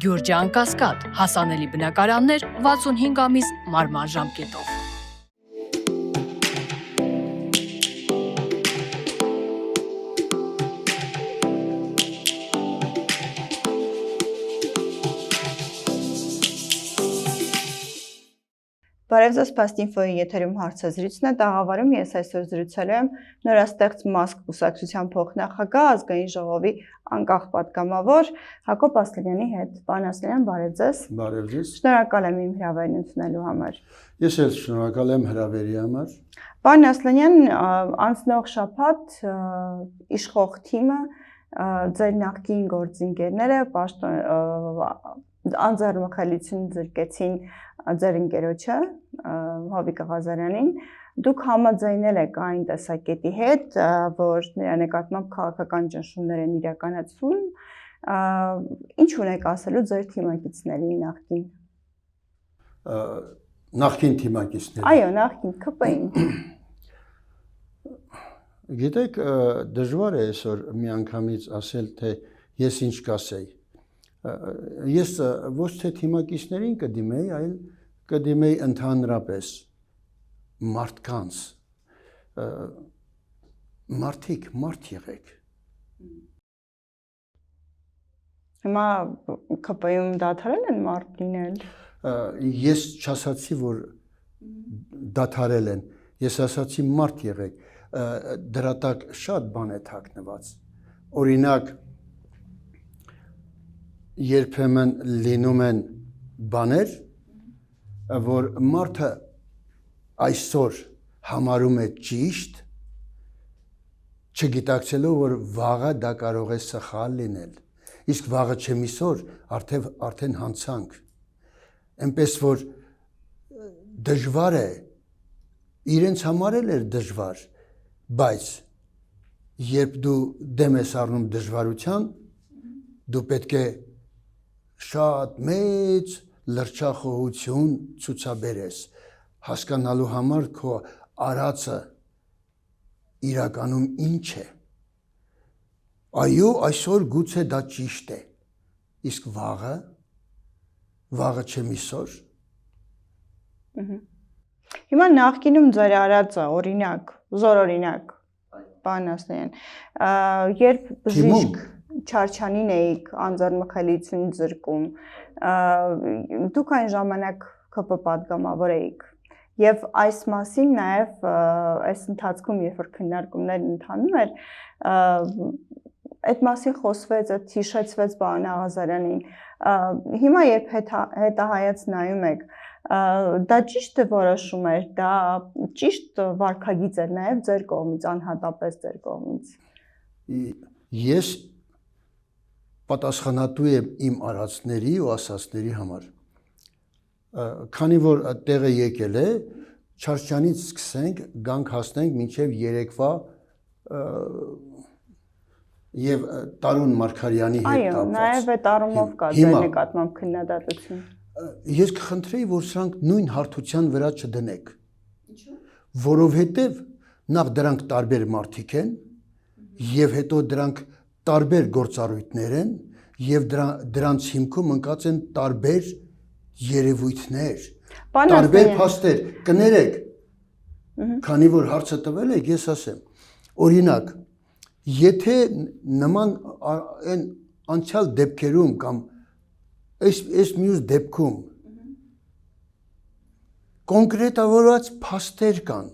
Գյուրջան Կասկադ, հասանելի բնակարաններ 65 ամիս մարման ժամկետով։ Բարև ձեզ, Փաստինֆոյի եթերում հարցազրույցն է, տաղավարում ես այսօր զրուցել եմ նորաստեղծ ՄԱՍԿ կուսակցության փոխնախագահ ազգային ժողովի անկախ պատգամավոր Հակոբ Ասլանյանի հետ։ Պարոն Ասլանյան, բարև ձեզ։ Բարև ձեզ։ Շնորհակալ եմ իմ հրավերն ընդունելու համար։ Ես էլ շնորհակալ եմ հրավերի համար։ Պարոն Ասլանյան, անցնող շաբաթ իշխող թիմը ձեր նախկին գործընկերները անձեռնմխելիություն զրկեցին ձեր ընկերոջը Հովիկ Ղազարյանին, դուք համաձայնել եք այն տեսակետի հետ, որ նրա նկատմամբ քաղաքական ճնշումներ են իրականացվում, ինչ ունեք ասելու ձեր թիմակիցներին նախկին։ Նախկին թիմակիցներին։ Այո, նախկին ԿՊ-ին։ Գիտեք, դժվար է այսօր միանգամից ասել, թե ես ինչ կասեի։ Ես ոչ թե թիմակիցներին կդիմեի, այլ կդիմեի ընդհանրապես մարդկանց, մարդիկ, մարդ եղեք։ Հիմա ԿՊ-ում դադարել են մարդ լինել։ Ես չասացի, որ դադարել են, ես ասացի մարդ եղեք, դրա տակ շատ բան է թաքնված։ Օրինակ, երբեմն լինում են բաներ, որ մարդը այսօր համարում է ճիշտ, չգիտակցելով, որ վաղը դա կարող է սխալ լինել, իսկ վաղը չեմիսօր արդեն հանցանք, այնպես որ դժվար է, իրենց համար էլ էր դժվար, բայց երբ դու դեմ ես առնում դժվարության, դու պետք է շատ մեծ լրջախոհություն ցուցաբերես, հասկանալու համար քո արածը իրականում ինչ է։ Այո, այսօր գուցե դա ճիշտ է, իսկ վաղը չեմիսօր։ Հիմա նախկինում ձեր արածը, օրինակ, զորօրինակ, պարոն Ասլանյան, երբ բժիշկ Չարչյանին էիք անձեռնմխելիություն զրկում, դուք այն ժամանակ ԿՊ պատգամավոր էիք, եւ այս մասին նաեւ այս ընթացքում, երբ որ քննարկումներն ընթանում էր, այդ մասին խոսվեց, այդ հիշեցվեց պարոն Ղազարյանին։ Հիմա երբ հետահայաց նայում եք, դա ճիշտ որոշում էր, դա ճիշտ վարքագիծ էր նաեւ ձեր կողմից, անհատապես ձեր կողմից։ Ես պատասխանատու եմ իմ արածների ու ասածների համար։ Քանի որ տեղը եկել է, Չարչյանից սկսենք, գանք հասնենք մինչև երեկվա եւ Տարոն Մարգարյանի հետ կապված։ Այո, նաեւ այդ առումով կա ձեր նկատմամբ քննադատություն։ Ես կխնդրեի, որ սրանք նույն հարթության վրա չդնեք։ Ինչու՞։ Որովհետեւ նախ դրանք տարբեր մարդիկ են եւ հետո դրանք տարբեր գործառույթներ են եւ դրանց հիմքում ընկած են տարբեր երևույթներ, տարբեր փաստեր, կներեք։ Քանի որ հարցը տվել եք, ես ասեմ։ Օրինակ, եթե նման այն անցյալ դեպքերում կամ այս մյուս դեպքում կոնկրետավորված փաստեր կան,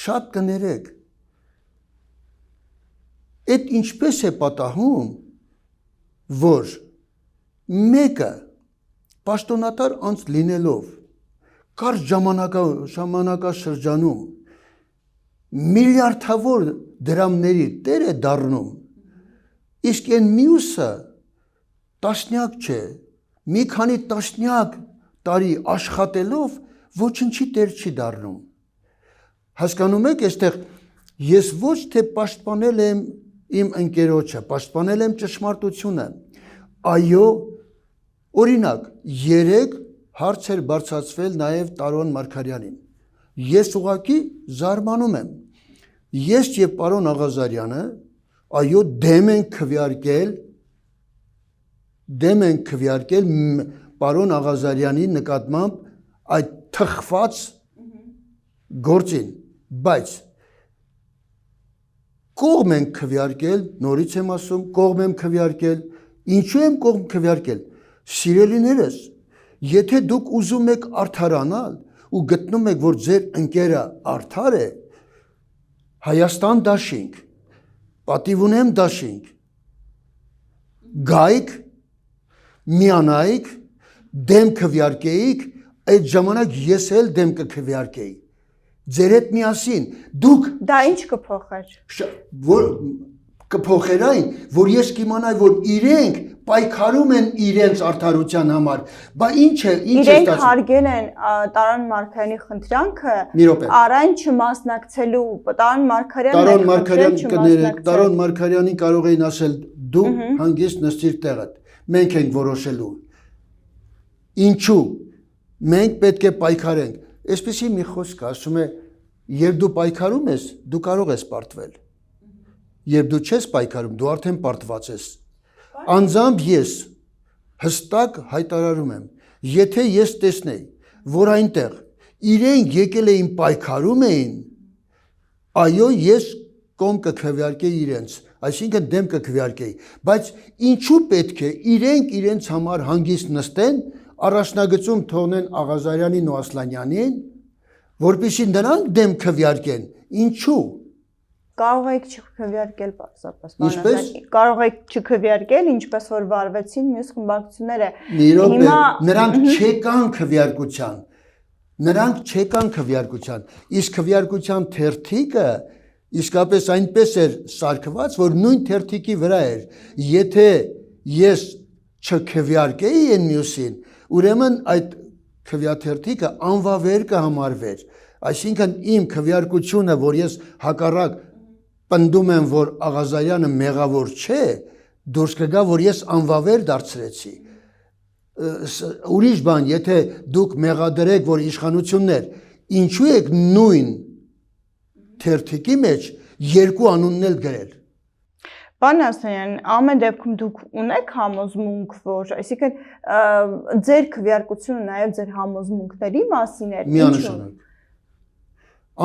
շատ կներեք։ Այդ ինչպես է պատահում, որ մեկը պաշտոնատար անձ լինելով կարճ ժամանակաշրջանում միլիարդավոր դրամների տեր է դառնում, իսկ այն մյուսը տասնյակ չէ, մի քանի տասնյակ տարի աշխատելով ոչնչի տեր չի դառնում։ Հասկանում եք, այստեղ ես ոչ թե պաշտպանել եմ իմ ընկերոջը, պաշտպանել եմ ճշմարտությունը։ Այո, օրինակ, 3 հարց էր բարձրացվել նաև Տարոն Մարգարյանին։ Ես ուղղակի զարմանում եմ։ Ես եւ պարոն Ղազարյանը, այո, դեմ ենք քվեարկել դեմ են քվեարկել պարոն Աղազարյանի նկատմամբ այդ թխված գործին, բայց կողմ են քվեարկել, նորից եմ ասում, կողմ եմ քվեարկել, ինչու եմ կողմ քվեարկել, սիրելիներս, եթե դուք ուզում եք արդարանալ ու գտնում եք, որ ձեր ընկերը արդար է, Հայաստան դաշինք, պատիվ ունեմ դաշինք, գայք, միանայիք, դեմ քվեարկեիք, այդ ժամանակ ես էլ դեմ կքվեարկեի, ձեր հետ միասին, դուք Դա ինչ կփոխեր։ կփոխեր այն, որ ես կիմանայի, որ իրենք պայքարում են իրենց արդարության համար, բա ինչ է Իրենք հարգել են Տարոն Մարգարյանի խնդրանքը, առայն չմասնակցելու, Տարոն Մարգարյանին կարող էին ասել դու հանգիստ նստիր տեղդ, մենք ենք որոշելու, ինչու, մենք պետք է պայքարենք, այսպեսի մի խոսք ասում է, երբ դու պայքարում ես, դու կարող ես պարտվել, երբ դու չես պայքարում, դու արդեն պարտված ես, անձամբ ես հստակ հայտարարում եմ, եթե ես տեսնեի, որ այնտեղ իրենք եկել էին պայքարում էին, այո ես կողմ կքվեարկեի իրենց, այսինքն դեմ կքվեարկեի, բայց ինչու պետք է իրենք իրենց համար հանգիստ նստեն, առաջնագծում թողնեն Աղազարյանին ու Ասլանյանին, որպեսզի նրանք դեմ քվեարկեն, ինչու Կարող եք չքվեարկել պարզապես, Ինչպես? Կարող եք չքվեարկել, ինչպես որ վարվեցին մյուս խմբակցությունները։ Մի րոպե, նրանք չեկան քվեարկության, իսկ քվեարկության թերթիկը իսկապես այնպես էր սարքված, որ նույն թերթիկի վրա էր, եթե ես չքվեարկեի այն մյուսին, ուրեմն այդ քվեաթերթիկը անվավեր կհամարվեր, այսինքն իմ քվեարկությունը, որ ես հակառակ պնդում եմ, որ Աղազարյանը մեղավոր չէ, դուրս կգա, որ ես անվավեր դարձրեցի, ուրիշ բան, եթե դուք մեղադրեք, որ իշխանություններ, ինչու եք նույն թերթիկի մեջ երկու անունն էլ գրել։ Պարոն Ասլանյան, ամեն դեպքում դուք ունեք համոզմունք, որ, այսինքն ձեր քվեարկությունը նաև ձեր համոզմունքների մասին է։ Միանշանակ։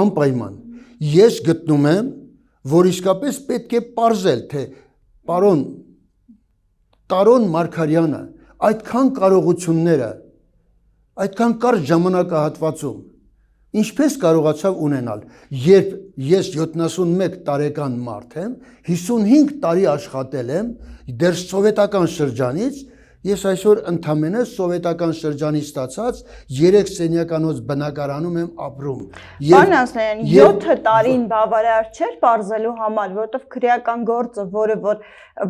Անպայման։ Ես գտնում եմ, որ իսկապես պետք է պարզել, թե պարոն Տարոն Մարգարյանը այդքան կարողությունները, այդքան կարճ ժամանակահատվածում ինչպես կարողացավ ունենալ, երբ ես 71 տարեկան մարդ եմ, 55 տարի աշխատել եմ, դեռ սովետական շրջանից, ես այսօր ընդամենը սովետական շրջանից ստացած 3 սենյականոց բնակարանում եմ ապրում։ Պարոն Ասլանյան, 7 տարին բավարար չէր պարզելու համար, որովհետև քրեական գործը,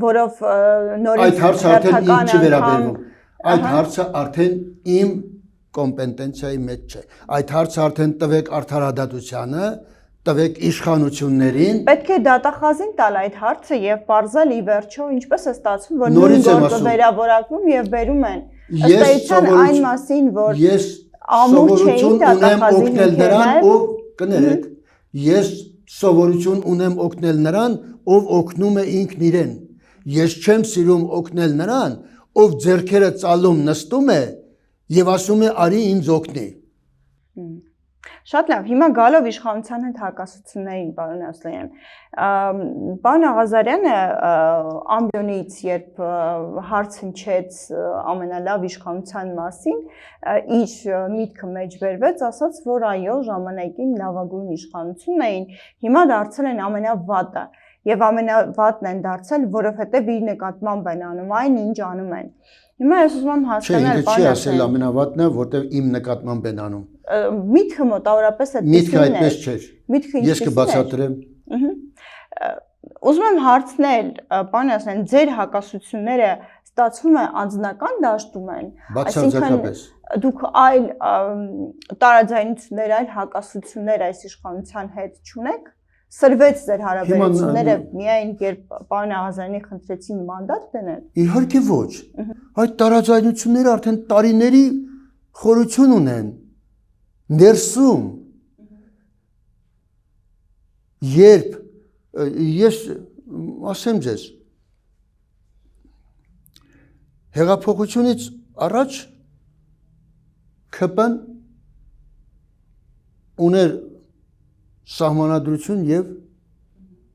որով նորից այդ հարցը արդեն ինձ չի վերաբերվում։ Այդ հարցը արդեն իմ կոմպետենցիայի մեջ չէ։ Այդ հարցը արդեն տվեք արդարադատությանը, տվեք իշխանություններին։ Պետք է դատախազին տալ այդ հարցը եւ պարզել ի վերջո ինչպես է ստացվում, որ նույն գործը վերավորակվում եւ բերում են։ Ըստ էության այն մասին, որ ես սովորություն ունեմ օգնել նրան, ով օգնում է ինքն իրեն։ Ես չեմ սիրում օգնել նրան, ով ձեռքերը ծալում նստում է եւ ասում է արի ինձ օգնի։ Շատ լավ, հիմա գալով իշխանության հետ հակասություններին, պարոն Ասլանյան, պարոն Աղազարյանը ամբիոնից, երբ հարց հնչեց ամենալավ իշխանության մասին, իր միտքը մեջ բերվեց, ասաց, որ այո, ժամանակին լավագույն իշխանություն էին, հիմա դարձել են ամենավատը, եւ ամենավատն են դարձել, որովհետեւ իր նկատմամբ են անում այն, ինչ անում են։ Հիմա ես ուզում եմ հասկանալ, չի ասել ամենավատն է, որտեղ իմ նկատմամբ են անում։ Միտքը մոտավորապես այդպես Միտքը այդպես չէր։ Ես կբացատրեմ։ Ուզում եմ հարցնել, պարոն Ասլանյան, ձեր հակասությունները ստացվում է անձնական դաշտում են, Բացարձակապես։ Դուք այլ տարաձայնություններ, այլ հակասություններ այս իշխանության հետ չունեք։ Սրվեց ձեր հարաբերությունները միայն երբ պարոն Աղազարյանի խնդրեցին մանդատ դնել։ Իհարկե ոչ։ Այդ տարաձայնությունները արդեն տարիների խորություն ունեն։ Ներսում երբ ես ասեմ ձեզ Հեղափոխությունից առաջ ԿՊ-ն ուներ սահմանադրություն եւ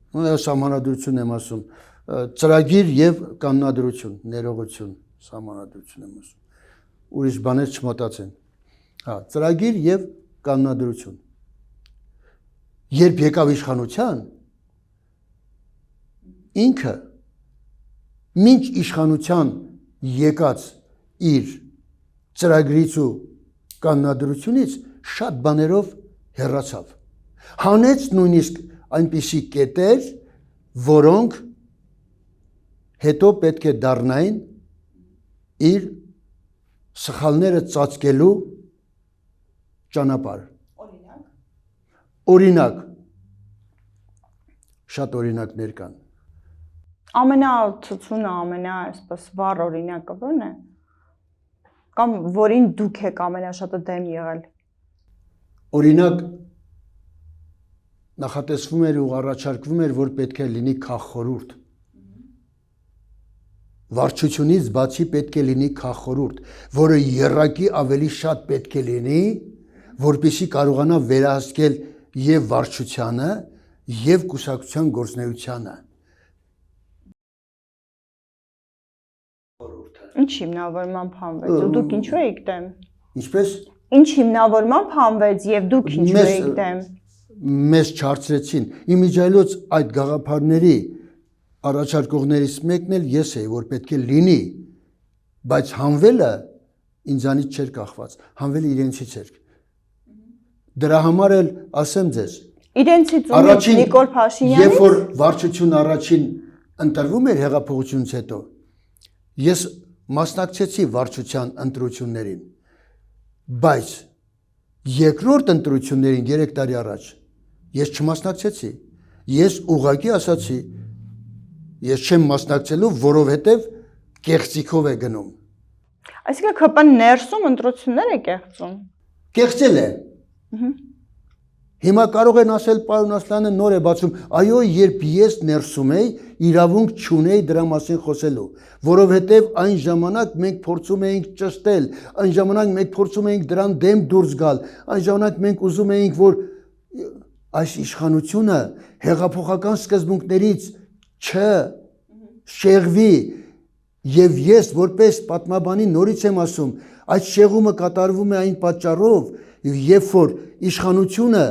սահմանադրություն եմ ասում, ծրագիր եւ կանոնադրություն, ներողություն, սահմանադրություն եմ ասում։ Ուրիշ բաներ չմտածեն։ Հա, ծրագիր եւ կանոնադրություն։ Երբ եկավ իշխանության, ինքը մինչ իշխանության եկած իր ծրագրից ու կանոնադրությունից շատ բաներով հեռացավ։ Հանեց նույնիսկ այնպիսի կետեր, որոնք հետո պետք է դառնային իր սխալները ծածկելու ճանապարհ։ Օրինակ շատ օրինակներ կան։ Ամենացուցունը, այսպես վառ օրինակը ո՞րն է։ Կամ որին դուք եք ամենաշատը դեմ եղել։ Օրինակ նախատեսվում էր ու առաջարկվում էր, որ պետք է լինի քաղխորհուրդ։ Վարչությունից բացի պետք է լինի քաղխորհուրդ, որը եռակի ավելի շատ պետք է լինի, որպեսզի կարողանա վերահսկել եւ վարչությանը եւ կուսակցության գործունեությանը։ Ինչ հիմնավորմամբ հանվեց ու դուք ինչու եք դեմ։ Ինչպես։ Ինչ հիմնավորմամբ հանվեց եւ դուք ինչու եք դեմ։ Մեզ չարծրեցին։ Իմիջիայլոց այդ գաղափարների առաջարկողներից մեկն էլ ես էի, որ պետք է լինի, բայց հանվելը ինձանից չէր կախված, հանվելը իրենցից էր։ Դրա համար էլ ասեմ ձեզ, իրենցից ու Նիկոլ Փաշինյանից, երբ որ վարչություն առաջին ընտրվում էր հեղափոխությունից հետո, ես մասնակցեցի վարչության ընտրություններին, բայց երկրորդ ընտրություններին 3 տարի առաջ ես չմասնակցեցի, ես ուղղակի ասացի, ես չեմ մասնակցելու, որովհետև կեղծիքով է գնում։ Այսինքն ԿՊ-ն ներսում ընտրություններ է կեղծում։ Կեղծել է։ Հիմա կարող են ասել պարոն Ասլանը նոր է բացում, այո, երբ ես ներսում էի, իրավունք չունեի դրա մասին խոսելու, որովհետև այն ժամանակ մենք փորձում էինք ճշտել, այն ժամանակ մենք փորձում էինք դրան դեմ դուրս գալ, այն ժամանակ մենք ուզում էինք, որ այս իշխանությունը հեղափոխական սկզբունքներից չշեղվի, եւ ես որպես պատմաբանի նորից եմ ասում, այդ շեղումը կատարվում է այն պատճառով, երբ որ իշխանությունը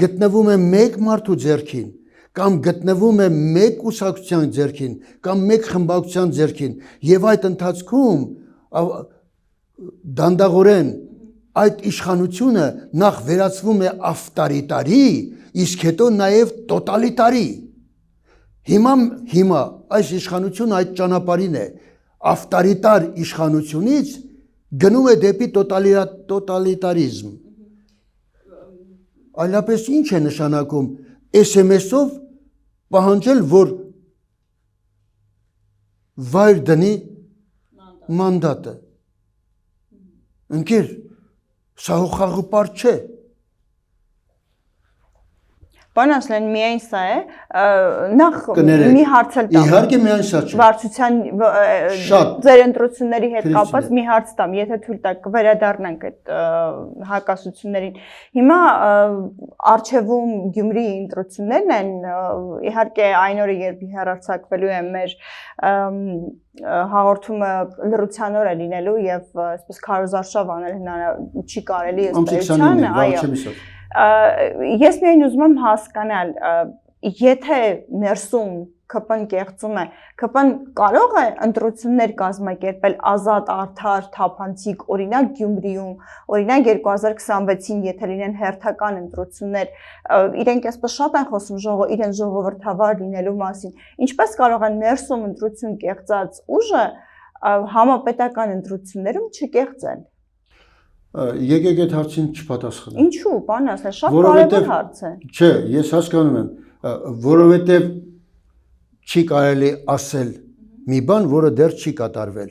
գտնվում է մեկ մարդու ձեռքին, կամ գտնվում է մեկ կուսակցության ձեռքին, կամ մեկ խմբակցության ձեռքին, եւ այդ ընթացքում դանդաղորեն այդ իշխանությունը նախ վերածվում է ավտորիտարի, իսկ հետո նաեւ տոտալիտարի։ Հիմա այս իշխանությունը այդ ճանապարհին է, ավտորիտար իշխանությունից գնում է դեպի տոտալիտարիզմ։ Այլապես ինչ է նշանակում SMS-ով պահանջել, որ վայր դնի մանդատը։ Ընկեր, սա խաղապարտ չէ։ Պարոն Ասլան, միայն սա է, նախ մի հարց էլ տամ։ Իհարկե միայն սա չէ։ Վարչության ձեր ընտրությունների հետ կապված մի հարց տամ, եթե թույլ տաք վերադառնանք այդ հակասություններին։ Հիմա արչևում Գյումրիի ընտրություններն են, իհարկե այն օրը, երբ հեռարձակվելու է մեր հաղորդումը լռության օր է լինելու եւ այսպես քարոզարշավ անել չի կարելի ըստ այո։ Ես միայն ուզում եմ հասկանալ, եթե ներսում ԿՊ-ն կեղծում է, ԿՊ-ն կարող է ընտրություններ կազմակերպել ազատ, արդար, թափանցիկ, օրինակ Գյումրիում, օրինակ 2026-ին, եթե լինեն հերթական ընտրություններ, իրենք այսպես շատ են խոսում իրեն ժողովրդավար լինելու մասին, ինչպես կարող են ներսում ընտրություն կեղծած ուժը համապետական ընտրություններում չկեղծել։ Եկեք այդ հարցին չպատասխանեմ։ Ինչու, պարոն Ասլան, շատ կարևոր հարց է։ Չէ, ես հասկանում եմ, որովհետև չի կարելի ասել մի բան, որը դեռ չի կատարվել։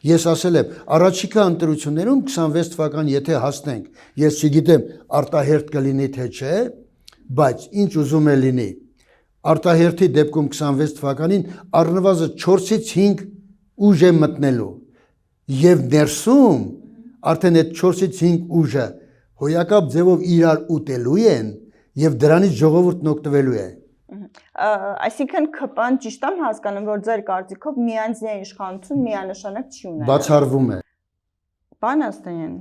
Ես ասել եմ, առաջիկա ընտրություններում 26 թվական եթե հասնենք, ես չգիտեմ արտահերթ կլինի թե չէ, բայց ինչ ուզում է լինի։ Արտահերթի դեպքում 26 թվականին առնվազն 4-ից 5 ուժ է մտնելու։ եւ ներսում արդեն այդ 4-ից 5 ուժը հոյակապ ձևով իրար ուտելու են եւ դրանից ժողովուրդն օգտվելու է։ Այսինքն ԿՊ-ն ճիշտ եմ հասկանում, որ ձեր կարծիքով միանձնյա իշխանություն միանշանակ չի ունենա։ Բացառվում է։ Պարոն Ասլանյան,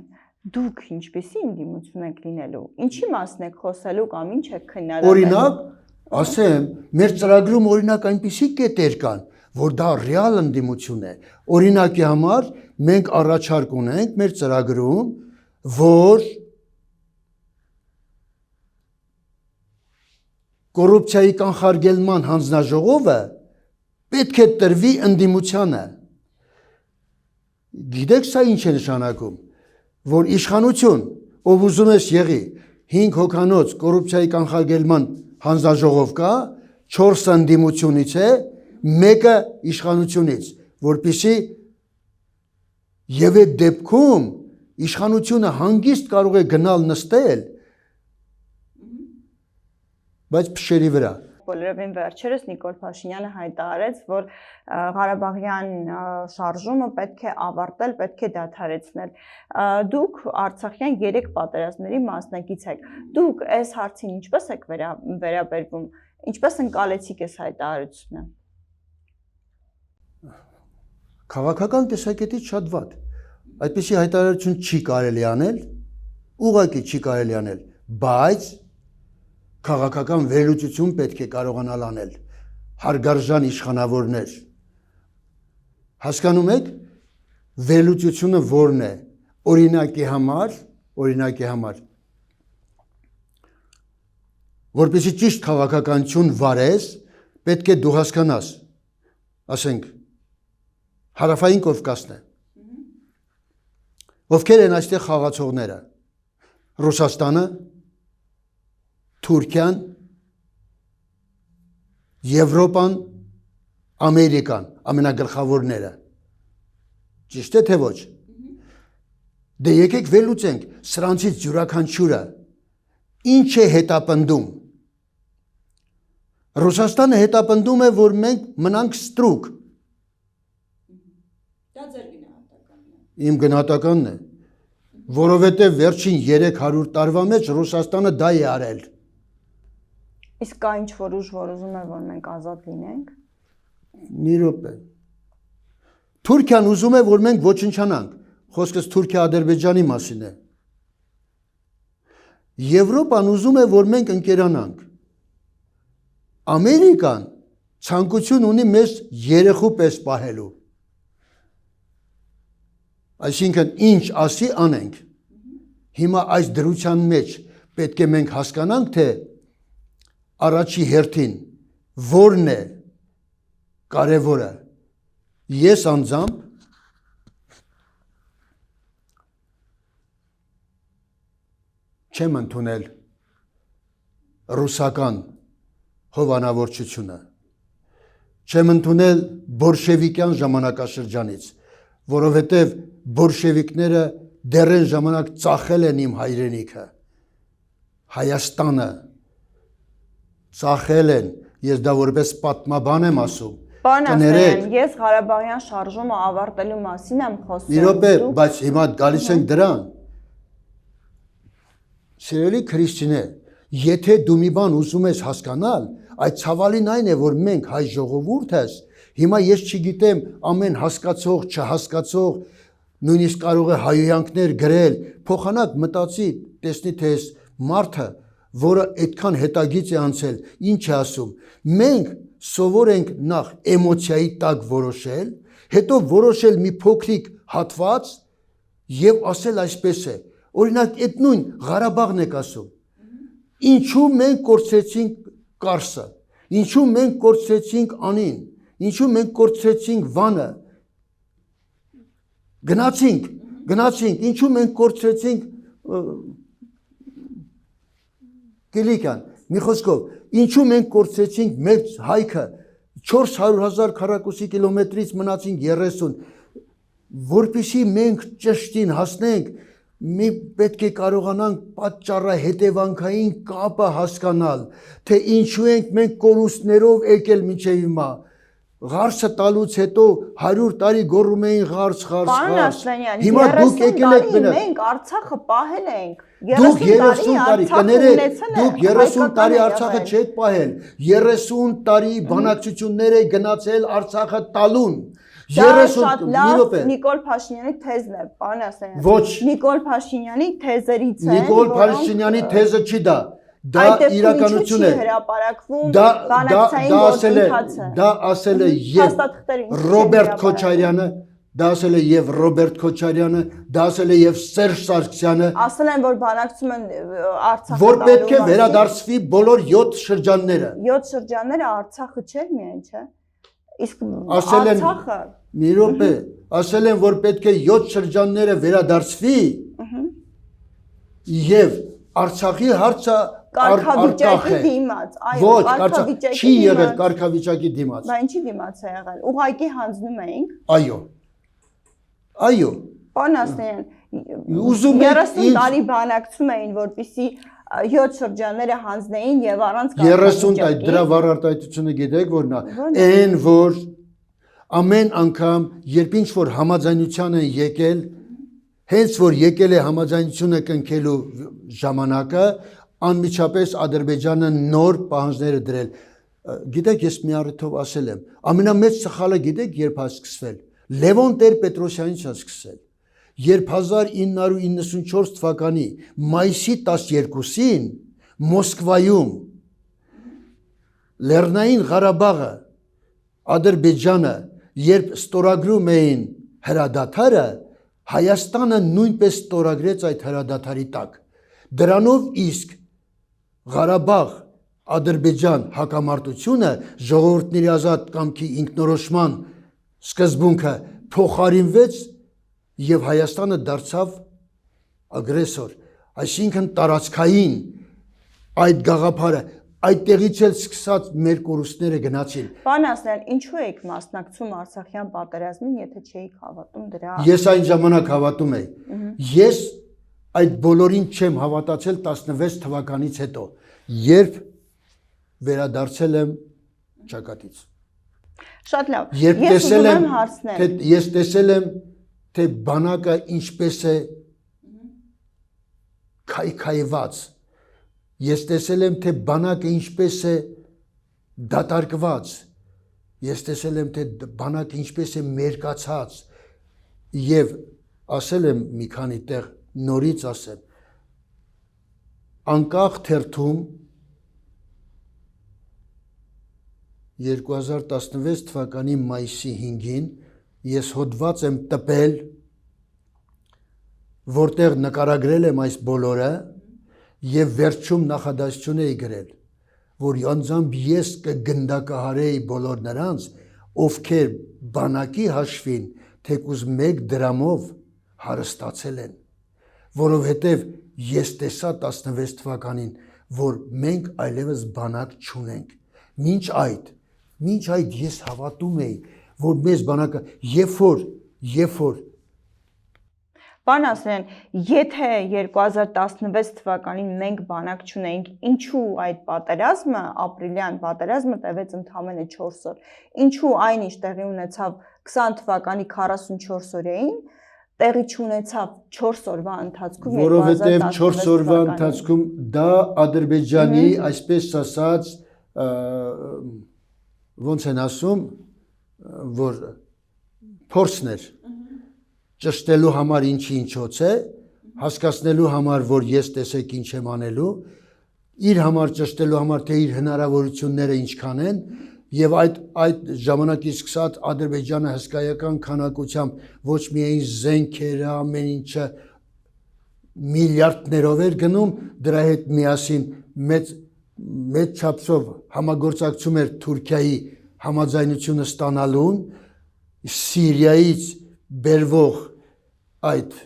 դուք ինչպեսի ընդդիմություն եք լինելու։ Ինչի մասն եք խոսելու կամ ինչ եք քննարկելու։ Օրինակ, ասեմ, մեր ծրագրում օրինակ այնպիսի կետեր կան, որ դա ռեալ ընդդիմություն է։ Օրինակի համար մենք առաջարկ ունենք մեր ծրագրում, որ կոռուպցիայի կանխարգելման հանձնաժողովը պետք է տրվի ընդդիմությանը։ Գիտեք սա ինչ է նշանակում, որ իշխանություն, ով ուզում ես եղի, 5 հոգանոց կոռուպցիայի կանխարգելման հանձնաժողով կա, 4 ընդդիմությունից է, 1-ը իշխանությունից, որպեսզի եւ այդ դեպքում իշխանությունը հանգիստ կարող է գնալ նստել, բայց փշերի վրա։ Բոլորովին վերջերս Նիկոլ Փաշինյանը հայտարարեց, որ Ղարաբաղյան շարժումը պետք է ավարտել, պետք է դադարեցնել։ Դուք Արցախյան 3 պատերազմների մասնակից եք։ Դուք այս հարցին ինչպես եք վերաբերվում, ինչպես ընկալեցիք այս հայտարարությունը։ Քաղաքական տեսակետից շատ վատ։ Այդպիսի հայտարարություն չի կարելի անել, ուղղակի չի կարելի անել, բայց քաղաքական վերլուծություն պետք է կարողանալ անել, հարգարժան իշխանավորներ։ Հասկանում եք, վերլուծությունը որն է, օրինակի համար, որպեսզի ճիշտ քաղաքականություն վարես, պետք է դու հասկանաս, ասենք, Հարավային Կովկասն է։ Ովքեր են այստեղ խաղացողները։ Ռուսաստանը, Թուրքիան, Եվրոպան, Ամերիկան, ամենագլխավորները։ Ճիշտ է թե ոչ։ Դե եկեք վերլուծենք սրանցից յուրաքանչյուրը ինչ է հետապնդում։ Ռուսաստանը հետապնդում է, որ մենք մնանք ստրուկ։ Դա ձեր գնահատականն է։ Իմ գնահատականն է, որովհետև վերջին 300 տարվա մեջ Ռուսաստանը դա է արել։ Իսկ կա ինչ-որ ուժ, որ ուզում է, որ մենք ազատ լինենք։ Մի րոպե։ Թուրքիան ուզում է, որ մենք ոչնչանանք։ Խոսքս Թուրքիա-Ադրբեջանի մասին է։ Եվրոպան ուզում է, որ մենք ընկերանանք։ Ամերիկան ցանկություն ունի մեզ երեխու պես պահելու։ Այսինքն ինչ ասի անենք։ Հիմա այս դրության մեջ պետք է մենք հասկանանք, թե առաջի հերթին որն է կարևորը։ Ես անձամբ չեմ ընդունել ռուսական հովանավորչությունը, չեմ ընդունել բոլշևիկյան ժամանակաշրջանից, որովհետև բոլշևիկները դեռ ժամանակ ծախել են իմ հայրենիքը, Հայաստանը ծախել են, ես դա որպես պատմաբան եմ ասում։ Պարոն Ասլանյան, ես Ղարաբաղյան շարժումը ավարտելու մասին եմ խոսում։ Մի րոպե, բայց հիմա գալիս ենք դրան։ Սիրելի քրիստոնե, եթե դու մի բան ուզում ես հասկանալ, այդ ցավալին այն է, որ մենք հայ ժողովուրդս, հիմա ես չգիտեմ ամեն հասկացող, չհասկացող, նույնիսկ կարող է հայոյանքներ գրել, փոխանակ մտածի, տեսնի թե այս մարդը, որը այդքան հետագից է անցել, ինչ է ասում։ Մենք սովոր ենք նախ էմոցիայի տակ որոշել, հետո որոշել մի փոքրիկ հատված եւ ասել այսպես է։ Օրինակ այդ նույն Ղարաբաղն եք ասում։ Ինչու մենք կորցրեցինք Կարսը, ինչու մենք կորցրեցինք Անին, ինչու մենք կորցրեցինք Վանը։ Գնացինք, ինչու մենք կորցրեցինք Կիլիկյան, մի խոսքով, ինչու մենք կորցրեցինք մեր հայքը 400,000 քառակուսի կիլոմետրից մնացինք 30, որպեսզի մենք ճշտին հասնենք, մի պետք է կարողանանք պատճառահետևանքային կապը հասկանալ, թե ինչու ենք մենք կորուստներով եկել մինչև հիմա։ Ղարսը տալուց հետո 100 տարի գոռում էին ղարս։ Պարոն Ասլանյան, Հիմա դուք եկել եք բնա։ Մենք Արցախը պահել ենք։ Դուք 30 տարի կներեք, դուք 30 տարի Արցախը չեք պահել։ 30 տարի բանակցություններ է գնացել Արցախը տալուն։ 30 Նիկոլ Փաշինյանի թեզն է, պարոն Ասլանյան։ Ոչ։ Նիկոլ Փաշինյանի թեզերից է։ Նիկոլ Փաշինյանի թեզը չի դա։ Դա իրականություն է։ Դա ասել է եւ Ռոբերտ Քոչարյանը, դա ասել է եւ Ռոբերտ Քոչարյանը, դա ասել է եւ Սերժ Սարգսյանը։ Ասել են, որ բանակցում են Արցախը որ պետք է վերադարձվի բոլոր 7 շրջանները։ 7 շրջանները Արցախը չէր միայն, չէ՞։ Իսկ Արցախը մի րոպե, ասել են, որ պետք է 7 շրջանները վերադարձվի եւ Արցախի հարցը կարգավիճակի դիմաց, այո, կարգավիճակի չի եղել կարգավիճակի դիմաց։ Բա ինչի դիմաց է եղել։ Ուղղակի հանձնում էինք։ Այո։ Այո։ Պարոն Ասլանյան, ուզում եք 30 տարի բանակցում էին, որպեսզի 7 շրջանները հանձնեին եւ առանց 30 այդ դրա վառարտայությունը գիտեք որն է։ Այն որ ամեն անգամ երբ ինչ որ համաձայնության են եկել, հենց որ եկել է համաձայնությունը կնքելու ժամանակը, անմիջապես Ադրբեջանը նոր պահանջներ է դրել։ Գիտեք, ես մի առիթով ասել եմ, ամենամեծ սխալը գիտեք երբ է սկսվել։ Լևոն Տեր-Պետրոսյանից է սկսել։ Երբ 1994 թվականի մայիսի 12-ին Մոսկվայում Լեռնային Ղարաբաղը Ադրբեջանը երբ ստորագրում էին հրադադարը, Հայաստանը նույնպես ստորագրեց այդ հրադադարի տակ։ Դրանով իսկ Ղարաբաղ Ադրբեջան հակամարտությունը ժողովուրդների ազատ կամքի ինքնորոշման սկզբունքը փոխարինվեց եւ Հայաստանը դարձավ ագրեսոր, այսինքն տարածքային այդ գաղափարը այդտեղից էլ սկսած մեր կորուստները գնացին։ Պարոն Ասլանյան, ինչու եք մասնակցում Արցախյան պատերազմին, եթե չէիք հավատում դրա։ Ես այն ժամանակ հավատում էի։ Ես այդ բոլորին չեմ հավատացել 16 թվականից հետո, երբ վերադարձել եմ ճակատից։ Շատ լավ։ Ես տեսել եմ, թե բանակը ինչպես է քայքայված։ Ես տեսել եմ, թե բանակը ինչպես է դատարկված։ Ես տեսել եմ, թե բանակը ինչպես է մերկացած։ Եվ ասել եմ մի քանի տեղ, նորից ասեմ, անկախ թերթում 2016 թվականի մայիսի 5-ին ես հոդված եմ տպել, որտեղ նկարագրել եմ այս բոլորը եւ վերջում նախադասություն էի գրել, որ անձամբ ես կգնդակահարեի բոլոր նրանց, ովքեր բանակի հաշվին թեկուզ 1 դրամով հարստացել են, որովհետև ես տեսա 16 թվականին, որ մենք այլևս բանակ չունենք։ Մինչ այդ ես հավատում էի, որ մեզ բանակը երբ որ Պարոն Ասլանյան, եթե 2016 թվականին մենք բանակ չունեինք, ինչու այդ պատերազմը, ապրիլյան պատերազմը տևեց ընդամենը 4 օր։ Ինչու այնիշ տեղի ունեցավ 20 թվականի 44 օրերին, տեղի չունեցավ 4 օրվա ընթացքում։ Որովհետև 4 օրվա ընթացքում դա Ադրբեջանի, այսպես ասած, ոնց են ասում, որ փորձն էր ճշտելու համար ինչի ինչոց է, հասկացնելու համար, որ ես տեսեք ինչ եմ անելու, իր համար ճշտելու համար, թե իր հնարավորությունները ինչքան են, եւ այդ ժամանակից սկսած Ադրբեջանը հսկայական քանակությամբ ոչ միայն զենքերը, ամեն ինչը միլիարդներով էր գնում, դրա հետ միասին մեծ չափսով համագործակցում էր Թուրքիայի համաձայնությունը ստանալուն, Սիրիայից բերվող այդ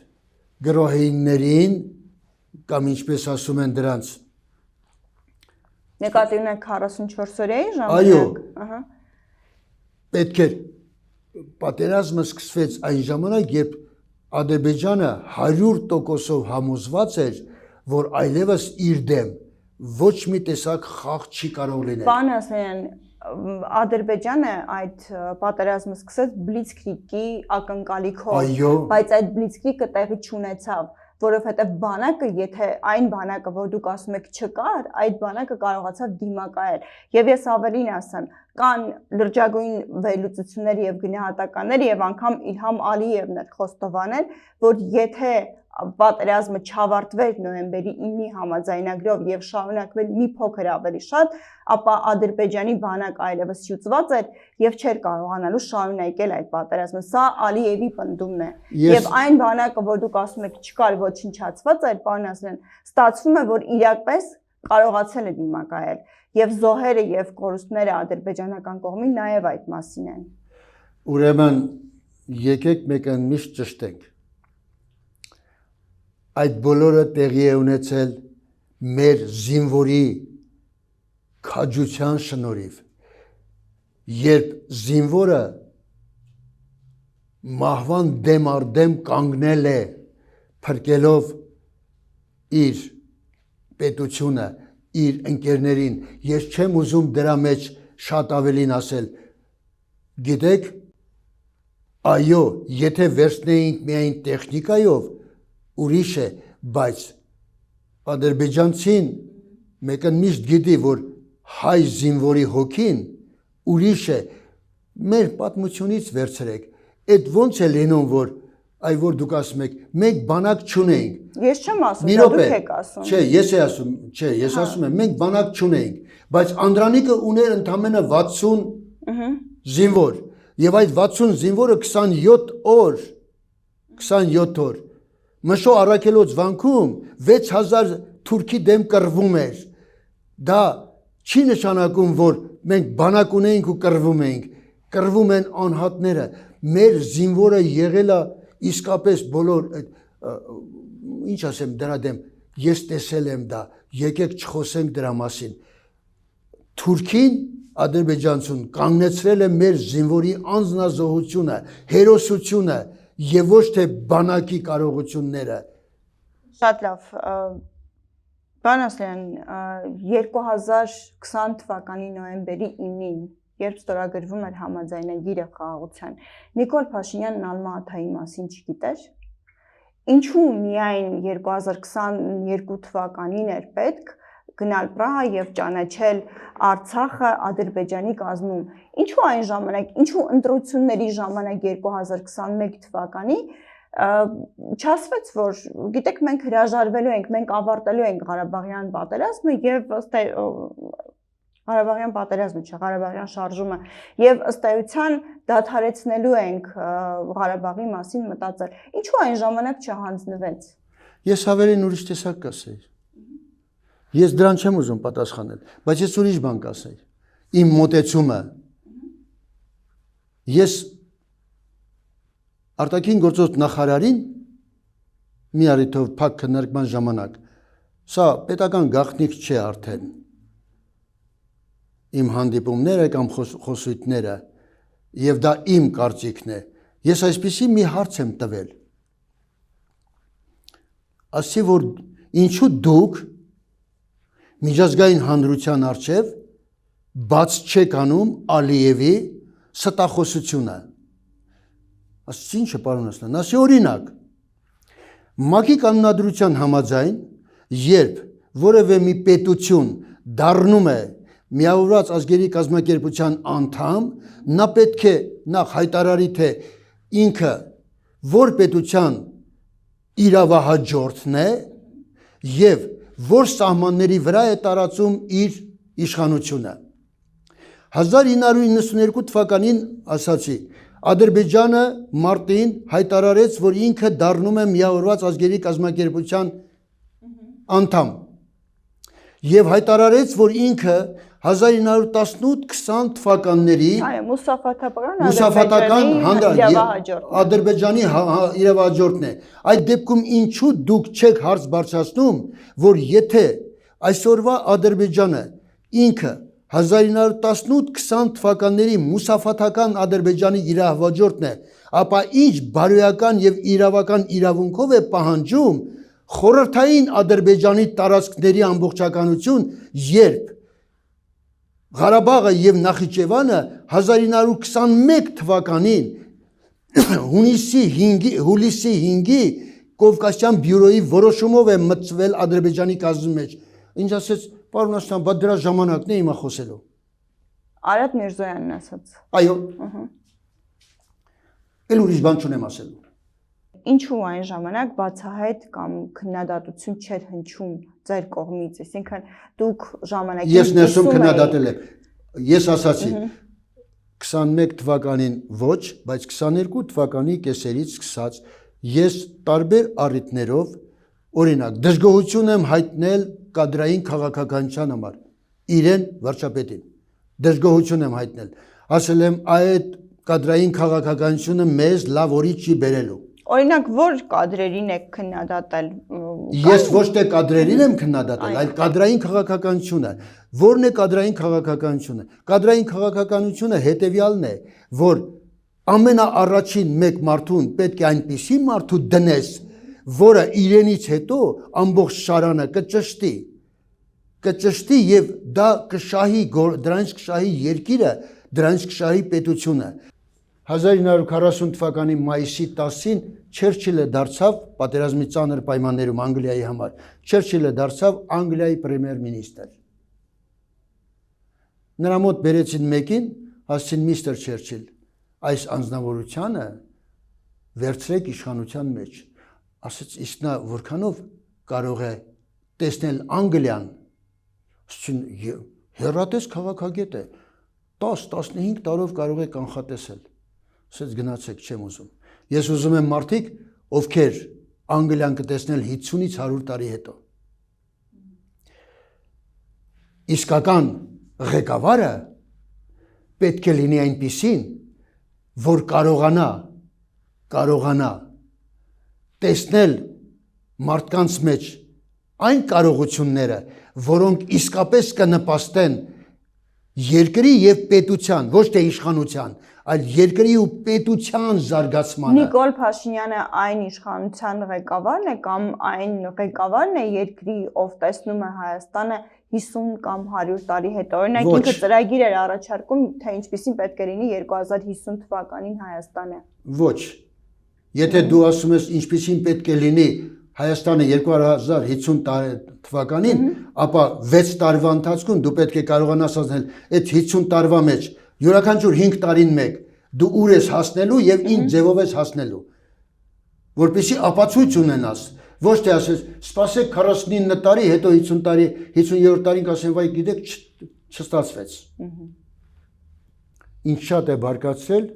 գրոհիններին կամ ինչպես ասում են դրանց նկատի ունենք 44 օրերի ժամանակ։ Այո։ Պետք է պատերազմը սկսվեց այն ժամանակ, երբ Ադրբեջանը 100%-ով համոզված էր, որ այլևս իր դեմ ոչ մի տեսակ խաղ չի կարող լինել։ Պարոն Ասլանյան, Ադրբեջանը այդ պատերազմը սկսեց բլիցկրիգի ակնկալիքով, Այո։ բայց այդ բլիցկրիգը տեղի չունեցավ, որովհետև բանակը, եթե այն բանակը, որ դուք ասում եք չկար, այդ բանակը կարողացավ դիմակայել։ Եվ ես ավելին ասեմ, կան լրջագույն վերլուծություններ եւ գնահատականներ եւ անգամ Իլհամ Ալիևն էր խոստովանել, որ եթե պատերազմը չավարտվեր նոյեմբերի 9-ի համաձայնագրով եւ շարունակվել մի փոքր ավելի շատ, ապա Ադրբեջանի բանակը այլևս հյուծված էր եւ չէր կարողանալու շարունակել այդ պատերազմը։ Սա Ալիևի պնդումն է։ Եվ այն բանակը, որ դուք ասում եք չկար, ոչնչացված էր, պարոն Ասլան, ստացվում է, որ իրապես կարողացել է դիմակայել եւ զոհերը եւ կորուստները ադրբեջանական կողմին նաեւ այդ մասին են։ Ուրեմն եկեք մեկ միշտ ճշտենք։ Այդ բոլորը տեղի է ունեցել մեր զինվորի քաջության շնորհիվ, երբ զինվորը մահվան դեմ առ դեմ կանգնել է, փրկելով իր պետությունը, իր ընկերներին, ես չեմ ուզում դրա մեջ շատ ավելին ասել, գիտեք, այո, եթե վերցնեինք միայն տեխնիկայով, ուրիշ է, բայց ադրբեջանցին մեկը միշտ գիտի, որ հայ զինվորի հոգին ուրիշ է, մեր պատմությունից վերցրեք, այդ ոնց է լինում, որ այ որ դուք ասում եք, մենք բանակ չունեինք։ Ես չեմ ասում, դա դուք եք ասում։ Չէ, ես ասում եմ, մենք բանակ չունեինք, բայց Անդրանիկը ուներ ընդամենը 60 զինվոր, եւ այդ 60 զինվորը 27 օր Մշո Արաքելոց վանքում 6000 թուրքի դեմ կռվում էր։ Դա չի նշանակում, որ մենք բանակ ունեինք ու կռվում էինք։ Կռվում են անհատները։ Մեր զինվորը եղել է իսկապես բոլոր ինչ ասեմ դրա դեմ, ես տեսել եմ դա, եկեք չխոսենք դրա մասին։ Թուրքին ադրբեջանցուն կանգնեցրել է մեր զինվորի անձնազոհությունը, հերոսությունը եւ ոչ թե բանակի կարողությունները։ Շատ լավ։ Պարոն Ասլան, 2020 թվականի նոյեմբերի 9-ին, երբ ստորագրվում էր համաձայնագիրը խաղաղության, Նիկոլ Փաշինյանն Ալմա-Աթայի մասին չգիտեր։ Ինչու միայն 2022 թվականին էր պետք գնալ Պրահա եւ ճանաչել Արցախը Ադրբեջանի կազմում։ Ինչու այն ժամանակ, ինչու ընտրությունների ժամանակ 2021 թվականի չասվեց, որ գիտեք մենք հրաժարվելու ենք, մենք ավարտելու ենք Ղարաբաղյան պատերազմը եւ ըստ Ղարաբաղյան պատերազմը չէ, Ղարաբաղյան շարժումը եւ ըստ էության դադարեցնելու ենք Ղարաբաղի մասին մտածել։ Ինչու այն ժամանակ չհանձնվեց։ Ես հավերին ուրիշ տեսակ կասեի։ Ես դրան չեմ ուզում պատասխանել, բայց ես ուրիշ բան կասեի։ Իմ մոտեցումը։ Ես արտաքին գործոց նախարարին մի առիթով փակ քննարկման ժամանակ, սա պետական գաղտնիք չէ արդեն։ Իմ հանդիպումները կամ խոսույթները եւ դա իմ կարծիքն է։ Ես այսպիսի մի հարց եմ տվել։ Ասի որ ինչու դուք միջազգային հանրության առջև բաց չեք անում Ալիևի ստախոսությունը։ Ասի ինչ է պարոն Ասլան, ասի օրինակ ՄԱԿ-ի կանոնադրության համաձայն, երբ որևէ մի պետություն դառնում է Միավորված ազգերի կազմակերպության անդամ, նա պետք է նախ հայտարարի, թե ինքը որ պետության իրավահաջորդն է եւ որ սահմանների վրա է տարածում իր իշխանությունը։ 1992 թվականին ասացի, Ադրբեջանը մարտին հայտարարեց, որ ինքը դառնում է Միավորված ազգերի կազմակերպության անդամ եւ հայտարարեց, որ ինքը 1918-20 թվականների մուսաֆաթական Ադրբեջանի իրավահաջորդն է։ Այդ դեպքում ինչու դուք չեք հարց բարձրացնում, որ եթե այսօրվա Ադրբեջանը ինքը 1918-20 թվականների մուսաֆաթական Ադրբեջանի իրավահաջորդն է, ապա ինչ բարոյական եւ իրավական իրավունքով է պահանջում խորհրդային Ադրբեջանի տարածքների ամբողջականություն, երբ Ղարաբաղը եւ Նախիջևանը 1921 թվականին հուլիսի 5-ի Կովկասյան բյուրոյի որոշումով է մտցվել Ադրբեջանի կազմի մեջ։ Ինչ ասեց, պարոն Աշտան, բա դրա ժամանակն է հիմա խոսելու։ Արադ Միրզոյանն ասաց։ Այո։ Էլ ուրիշ բան չունեմ ասելու։ Ինչու այն ժամանակ բացահայտ կամ քննադատություն չէր հնչում ձեր կողմից, այսինքն դուք ժամանակին Ես ներսում քննադատել եմ։ Ես ասացի 21 թվականին ոչ, բայց 22 թվականի կեսերից սկսած ես տարբեր առիթներով օրինակ դժգոհություն եմ հայտնել կադրային քաղաքականության համար իրեն վարչապետին դժգոհություն եմ հայտնել ասել եմ այդ կադրային քաղաքականությունը մեզ լավ օրի չի բերելու Օրինակ որ կադրերին եք քննադատել Ես ոչ թե կադրերին եմ քննադատել այլ կադրային քաղաքականությունը որն է կադրային քաղաքականությունը կադրային քաղաքականությունը հետևյալն է որ ամենաառաջին մեկ մարդուն պետք է այնպիսի մարդու դնես, որը իրենից հետո ամբողջ շարանը կճշտի եւ դա կշահի դրանց կշահի երկիրը, դրանց կշահի պետությունը։ 1940 թվականի մայիսի 10-ին Չերչիլը դարձավ պատերազմի ծանր պայմաններում Անգլիայի համար։ Չերչիլը դարձավ Անգլիայի պրեմիեր մինիստր։ Նրա մոտ բերեցին մեկին, ասեցին միստր Չերչիլ այս անձնավորությունը վերցրեք իշխանության մեջ ասեց իսկ նա որքանով կարող է տեսնել Անգլիան ասեցին հեռատես քաղաքագետ է 10-15 տարով կարող է կանխատեսել ասեց գնացեք չեմ ուզում ես ուզում եմ մարդիկ ովքեր Անգլիան կտեսնել 50-ից 100 տարի հետո իսկական ղեկավարը պետք է լինի այնպիսին որ կարողանա տեսնել մարդկանց մեջ այն կարողությունները, որոնք իսկապես կնպաստեն երկրի եւ պետության, ոչ թե իշխանության, այլ երկրի ու պետության զարգացմանը։ Նիկոլ Փաշինյանը այն իշխանության ղեկավարն է կամ այն ղեկավարն է երկրի, ով տեսնում է Հայաստանը 50 կամ 100 տարի հետո։ Օրինակ ինքը ծրագիր էր առաջարկում, թե ինչպիսին պետք է լինի 2050 թվականին Հայաստանը։ Ոչ։ Եթե դու ասում ես ինչպիսին պետք է լինի Հայաստանը 2050 թվականին, ապա 6 տարվա ընթացքում դու պետք է կարողանաս ասել, այդ 50 տարվա մեջ յուրաքանչյուր 5 տարին մեկ դու ուր ես հասնելու եւ ինչ ձևով ես հասնելու, որպեսզի ապացույց ունենաս, ոչ թե ասես, սպասեք 49 տարի, հետո 50 տարի, 50-րդ տարին կասեն, վայ, գիտեք, չստացվեց։ Ինչ շատ է բարկացրել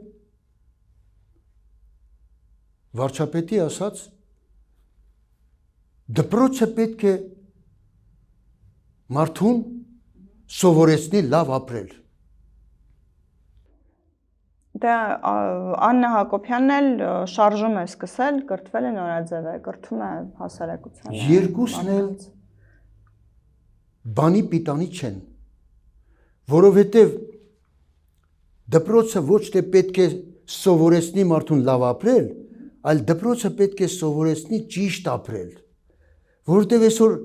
վարչապետի ասած դպրոցը պետք է մարդուն սովորեցնի լավ ապրել։ Դա Աննա Հակոբյանն էլ շարժում է սկսել, կրթվել է նորաձև է, կրթում է հասարակությանը։ Երկուսն էլ բանի պիտանի չեն, որովհետև դպրոցը ոչ թե պետք է սովորեցնի մարդուն լավ ապրել, այլ դպրոցը պետք է սովորեցնի ճիշտ ապրել, որովհետև այսօր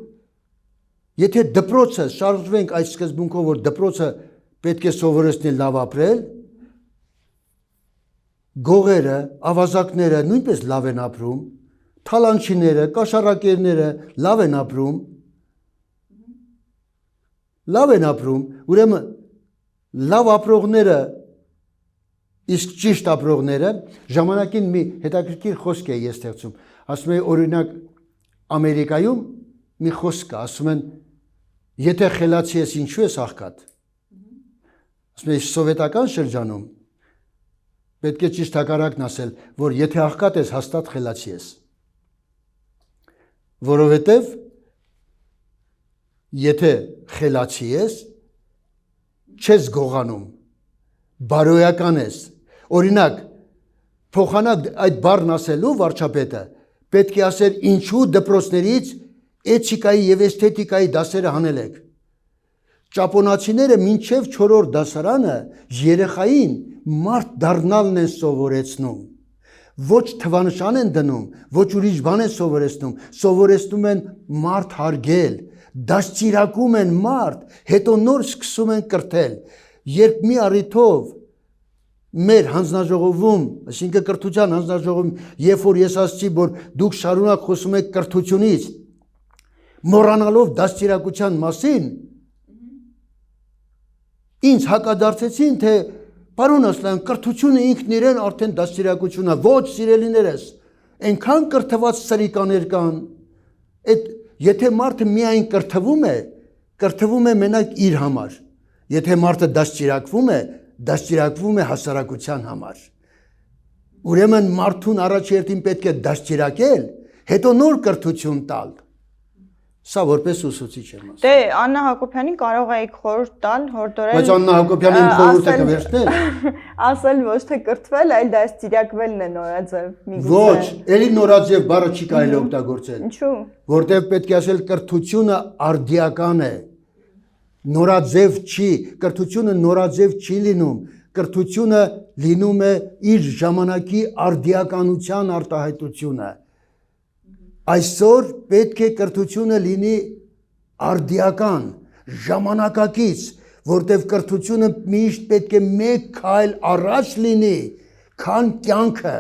եթե դպրոցը շարժվենք այս սկզբունքով, որ դպրոցը պետք է սովորեցնի լավ ապրել, գողերը, ավազակները նույնպես լավ են ապրում, թալանչիները, կաշառակերները լավ են ապրում, ուրեմն լավ ապրողները, իսկ ճիշտ ապրողները, ժամանակին մի հետաքրքիր խոսք է ես ստեղծում, ասում է օրինակ Ամերիկայում մի խոսք կա, ասում են, եթե խելացի ես ինչու ես աղքատ, ասում է սովետական շրջանում, պետք է ճիշտ հակառակն ասել, որ եթե աղքատ ես, հաստատ խելացի ես, որովհետև եթե խելացի ես, չես գողանում, բարոյական ես, օրինակ, փոխանակ այդ բառն ասելու վարչապետը, պետք է ասել ինչու դպրոցներից էթիկայի եւ էսթետիկայի դասերը հանել եք։ Ճապոնացիները մինչև 4-րդ դասարանը երեխային մարդ դառնալն են սովորեցնում։ Ոչ թվանշան են դնում, ոչ ուրիշ բան են սովորեցնում են մարդ հարգել, դաստիարակում են մարդ, հետո նոր սկսում են կրթել։ Երբ մի առիթով մեր հանձնաժողովում, այսինքն կրթության հանձնաժողովում, երբ որ ես ասացի, որ դուք շարունակ խոսում եք կրթությունից, մոռանալով դաստիարակության մասին, ինձ հակադարձեցին, թե պարոն Ասլան, կրթությունը ինքն իրեն արդեն դաստիարակություն է, ոչ սիրելիներս, այնքան կրթված սրիկաներ կան, եթե մարդը միայն կրթվում է մենակ իր համար, եթե մարդը դաստիարակվում է հասարակության համար, ուրեմն մարդուն առաջերտին պետք է դաստիարակել, հետո նոր կրթություն տալ, սա որպես ուսուցիչ եմ ասում։ Դե Աննա Հակոբյանին կարող էիք խորհուրդ տալ, հորդորել։ Բայց Աննա Հակոբյանին խորհուրդը կվերցնել։ Ասել ոչ թե կրթվել, այլ դաստիարակվելն է նորաձև միգուցե։ Ոչ, էլի նորաձև բառը չի կարելի օգտագործել։ Ինչու՞։ Որտեվ պետք է ասել կրթությունը արդիական է։ Նորաձև չի, կրթությունը նորաձև չի լինում։ Կրթությունը լինում է իր ժամանակի արդիականության արտահայտությունը։ Այսօր պետք է կրթությունը լինի արդիական, ժամանակակից, որտև կրթությունը միշտ պետք է մեկ քայլ առաջ լինի, քան կյանքը։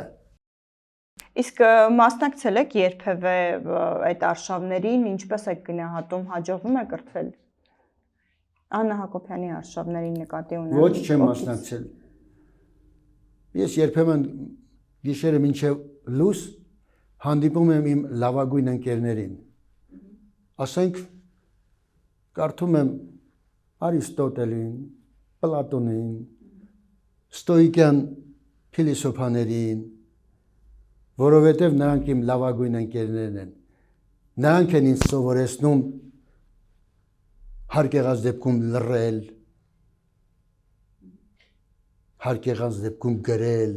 Իսկ մասնակցել եք երբևէ այդ արշավներին, ինչպես եք գնահատում, հաջողվում է կրթվել։ Աննա Հակոբյանի արշավներին նկատի ունեմ։ Ոչ չեմ մասնակցել։ Ես երբեմն գիշերը մինչև լույս հանդիպում եմ իմ լավագույն ընկերներին, ասենք կարդում եմ Արիստոտելին, Պլատոնին, ստոիկյան փիլիսոփաներին, որովհետև նրանք իմ լավագույն ընկերներն են, նրանք են ինձ սովորեցնում հարկ եղած դեպքում լռել, հարկ եղած դեպքում գրել,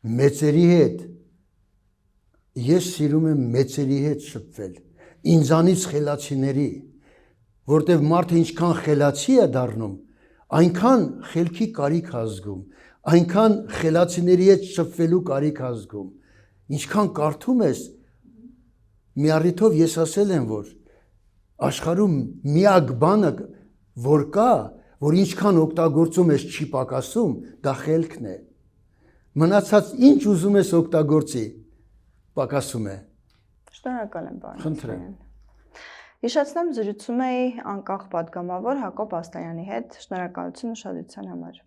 մեծերի հետ, ես սիրում եմ մեծերի հետ շփվել, ինձանից խելացիների, որտև մարդը ինչքան խելացի է դառնում, այնքան խելքի կարիք ազգում, այնքան խելացիների հետ շփվելու կարիք ազգում, ինչքան կարդում ես, մի առիթով ես ասել եմ, որ աշխարհում միակ բանը, որ կա, որ ինչքան օգտագործում ես չի պակասում, դա խելքն է։ Մնացած ինչ ուզում ես օգտագործի, պակասում է։ Շնորհակալ եմ, պարոն։ Խնդրեմ։ Հիշեցնեմ, զրուցում էի անկախ պատգամավոր Հակոբ Ասլանյանի հետ։ Շնորհակալություն ուշադրության համար։